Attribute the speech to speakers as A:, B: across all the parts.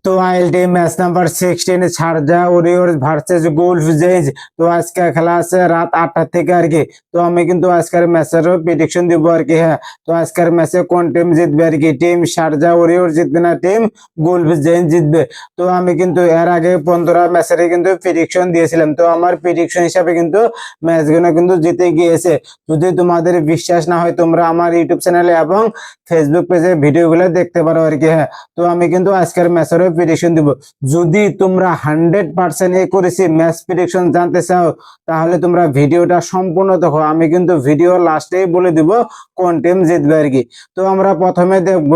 A: तो ILT match number 16 Sharjah Warriors versus Gulf Giants. তো আজকে খেলা আছে রাত 8টা থেকে আর কি। তো আমি কিন্তু আজকের ম্যাচের প্রেডিকশন দিব আর কি। হ্যাঁ, তো আজকের ম্যাচে কোন টিম জিতবে আর কি, টিম শারজা ওয়ারিয়র্স জিতবে না টিম গুলফ জেন্স জিতবে। তো আমি কিন্তু এর আগে 15 ম্যাচের কিন্তু প্রেডিকশন দিয়েছিলাম। তো আমার প্রেডিকশন হিসাবে কিন্তু ম্যাচগুলো কিন্তু জিতে গিয়েছে। যদি তোমাদের বিশ্বাস না হয় তোমরা আমার ইউটিউব চ্যানেলে এবং ফেসবুক পেজে ভিডিওগুলো দেখতে পারো আর কি। হ্যাঁ, তো আমি কিন্তু আজকের ম্যাচের প্রেডিকশন দিব। যদি তোমরা 100% করেছি ম্যাচ প্রেডিকশন জানতে চাও তাহলে তোমরা ভিডিওটা সম্পূর্ণ দেখো। আমি কিন্তু ভিডিও লাস্টেই বলে দিব কোন টিম জিতবে আর কি। তো আমরা প্রথমে দেখব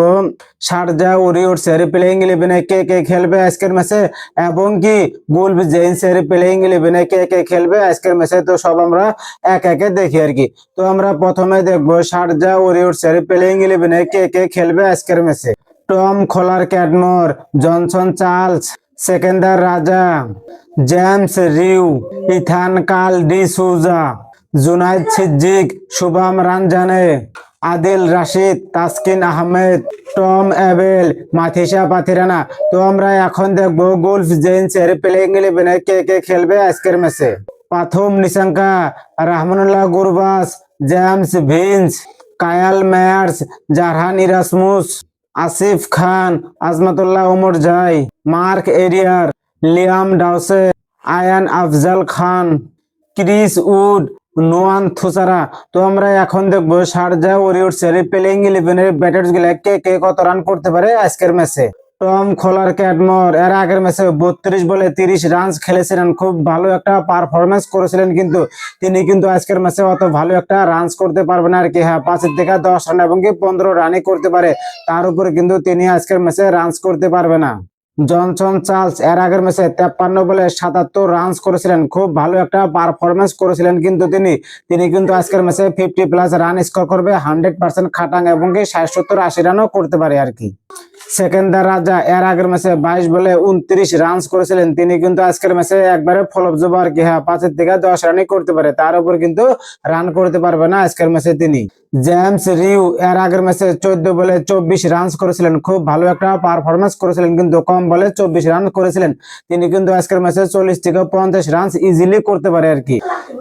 A: শারজা ওয়ারিয়র্স এর প্লেইং 11-এ কে কে খেলবে আজকের ম্যাচে এবং কি গুলফ জেন্স এর প্লেইং 11-এ কে কে খেলবে আজকের ম্যাচে। তো সব আমরা এক একে দেখি আর কি। তো আমরা প্রথমে দেখব শারজা ওয়ারিয়র্স এর প্লেইং 11-এ কে কে খেলবে আজকের ম্যাচে। টম খোলার ক্যাডমোর, জনসন চার্লস, সেকেন্দার রাজা, জেমস রিউ, ইথান কাল ডি সুজা, জুনাইদ সিদ্দিক, শুভম রানজানে, আদিল রাশিদ, তাসকিন আহমেদ, টম এবেল, মাথিসা পাথিরানা। তো আমরা এখন দেখবো গুলফ জেন্স এর প্লেইং 11-এ কে কে খেলবে আজকের ম্যাচে। প্রথম Nissanka, Rahmanullah Gurbaz, James Vince, Kyle Mayers, Gerhard Erasmus, Asif Khan, Azmatullah Omarzai, Mark Adair, Liam Dawson, Ayaan Afzal Khan, Chris Wood, Nuwan Thushara. তো আমরা এখন দেখবো শারজা ওয়ারিয়র্স এর প্লেইং 11-এর ব্যাটার্স গুলা কে কে কত রান করতে পারে আজকের ম্যাচে। টম খোলার ক্যাডমোর এর আগের ম্যাচে 32 বলে 30 রান খেলেছিলেন, খুব ভালো একটা পারফরমেন্স করেছিলেন, কিন্তু তিনি কিন্তু আজকের ম্যাচে অত ভালো একটা রান করতে পারবে না আর কি। হ্যাঁ, 5 থেকে 10 রান এবং কি 15 রানই করতে পারে, তার উপরে কিন্তু তিনি আজকের ম্যাচে রান করতে পারবে না। জনসন চার্লস এর আগের ম্যাচে 53 বলে 77 রান করেছিলেন, খুব ভালো একটা পারফরমেন্স করেছিলেন, কিন্তু তিনি কিন্তু আজকের ম্যাচে 50+ রান স্কোর করবে, 100% খাটাং এবং কি 60-70-80 রানও করতে পারে আর কি। সেকেন্দার রাজা এর আগের ম্যাচে 22 বলে 29 রান করেছিলেন, তিনি কিন্তু আজকের ম্যাচে একবারে ফলপ জব আর কি। হ্যাঁ, 5 থেকে 10 রানই করতে পারে, তার উপর কিন্তু রান করতে পারবে না আজকের ম্যাচে তিনি। জেমস রিউ এর আগের ম্যাচে 14 বলে 24 রান করেছিলেন, খুব ভালো একটা পারফরমেন্স করেছিলেন, কিন্তু কম বলে 24 রান করেছিলেন, তিনি কিন্তু আজকের ম্যাচে 40 থেকে 50 রান ইজিলি করতে পারে আর কি।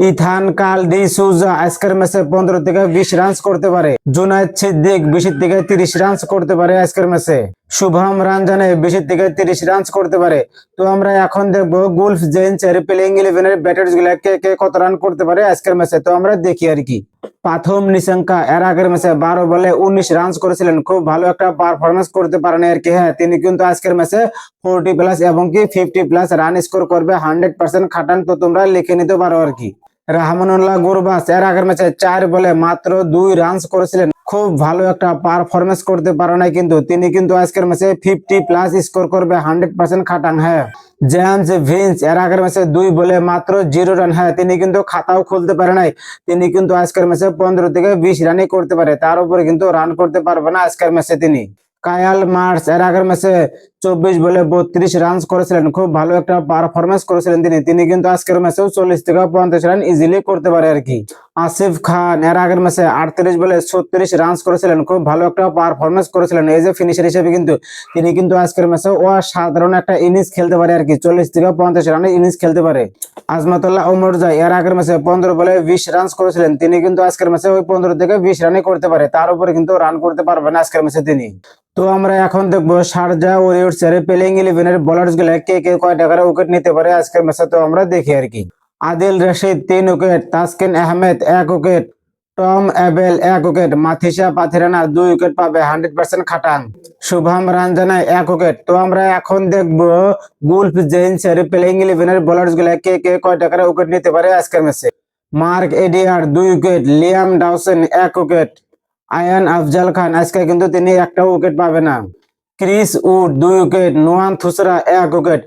A: ইথান কাল ডি সুজা আজকের ম্যাচে 15 থেকে 20 রান করতে পারে। জুনাইদ সিদ্দিক 20 থেকে 30 রান করতে পারে আজকের ম্যাচে। শুভম রানজানে 20 থেকে 30 রান করতে পারে। তো আমরা এখন দেখবো গুলফ জেন্স এর প্লেইং 11-এর ব্যাটার্স গুলা কে কে কত রান করতে পারে আজকের ম্যাচে। তো আমরা দেখি আর কি। প্রথম নিশাঙ্কা এর আগের ম্যাচে 12 বলে 19 রান করেছিলেন, খুব ভালো একটা পারফরমেন্স করতে পারেন আর কি। হ্যাঁ, তিনি কিন্তু আজকের ম্যাচে 40+ এবং কি 50+ রান স্কোর করবে, 100% খাটান। তো তোমরা লিখে নিতে পারো আর কি। রহমানুল্লাহ গুরবাস এর আগের ম্যাচে 4 বলে মাত্র 2 রান করেছিলেন, খুব ভালো একটা পারফরমেন্স করতে পারে নাই, কিন্তু তিনি কিন্তু আজকের ম্যাচে 50+ স্কোর করবে, 100% খাটান। হ্যাঁ, জেমস ভিন্স এর আগের ম্যাচে 2 বলে মাত্র 0 রান। হ্যাঁ, তিনি কিন্তু খাতাও খুলতে পারে নাই, তিনি কিন্তু আজকের ম্যাচে 15 থেকে 20 রানই করতে পারে, তার উপরে কিন্তু রান করতে পারবে না আজকের ম্যাচে তিনি। কায়াল মার্স এর আগের ম্যাচে 24 বলে 32 রান করেছিলেন, খুব ভালো একটা পারফরমেন্স করেছিলেন তিনি কিন্তু আজকের ম্যাচেও 40 থেকে 50 রান ইজিলি করতে পারে আর কি। আসিফ খান এর আগের ম্যাচে 38 বলে 36 রান করেছিলেন, খুব ভালো একটা পারফরমেন্স করেছিলেন এই যে ফিনিশার হিসেবে, কিন্তু তিনি কিন্তু আজকের ম্যাচে অসাধারণ একটা ইনিংস খেলতে পারে আর কি, 40 থেকে 50 রানের ইনিংস খেলতে পারে। আজমাতুল্লাহ ওমর জাই এর আগের ম্যাচে 15 বলে 20 রান করেছিলেন, তিনি কিন্তু আজকের ম্যাচে ওই 15 থেকে 20 রানই করতে পারে, তার উপরে কিন্তু রান করতে পারবে না আজকের ম্যাচে তিনি। তো আমরা এখন দেখবো শারজা ওয়ারিয়র্স এর প্লেইং 11-এর বোলার্স গুলা কে কে কয় টাকার উইকেট নিতে পারে আজকের ম্যাচে। তো আমরা দেখি আর কি। Adil Rashid 3 wicket, Taskin Ahmed 1 wicket, Tom Abell 1 wicket, Matheesha Pathirana 2 wicket পাবে, 100% খাটাং। শুভম রানজানে 1 উইকেট। তো আমরা এখন দেখবো গুলফ জেন্স এর প্লেইং 11-এর বোলার্স গুলা কে কে কয় টাকার উইকেট নিতে পারে আজকের ম্যাচে। Mark Adair 2 wicket, Liam Dawson 1 wicket, Ayaan Afzal Khan আজকে কিন্তু তিনি একটা উইকেট পাবে না, Chris Wood 2 wicket, Nuwan Thushara 1 wicket.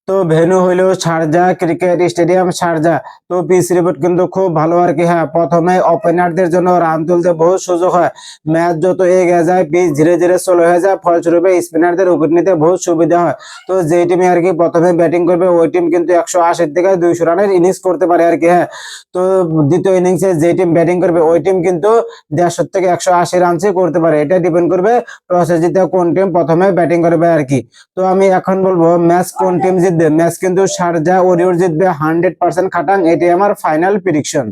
A: তো ভেন্যু হইলো শারজা ক্রিকেট স্টেডিয়াম শারজা। তো পিচ রিপোর্ট কিন্তু খুব ভালো আর কি। হ্যাঁ, প্রথমে ওপেনারদের জন্য রান তুলতে বহুত সুযোগ হয়। ম্যাচ যত এগিয়ে যায় পিচ ধীরে ধীরে স্লো হয়ে যায়, ফলস্বরূপে স্পিনারদের উইকেট নিতে বহুত সুবিধা হয়। তো যে টিমে আর কি প্রথমে ব্যাটিং করবে ওই টিম কিন্তু 180 থেকে 200 রানের ইনিংস করতে পারে আর কি। হ্যাঁ, তো দ্বিতীয় ইনিংসে যে টিম ব্যাটিং করবে ওই টিম কিন্তু 150 থেকে 180 রানসে করতে পারে। এটা ডিপেন্ড করবে টসে জিতে কোন টিম প্রথমে ব্যাটিং করবে আর কি। তো আমি এখন বলবো ম্যাচ কোন টিম জিতবে। ম্যাচ কিন্তু শারজা ওয়ারিয়র জিতবে 100% খাটাং, এটাই আমার ফাইনাল প্রেডিকশন।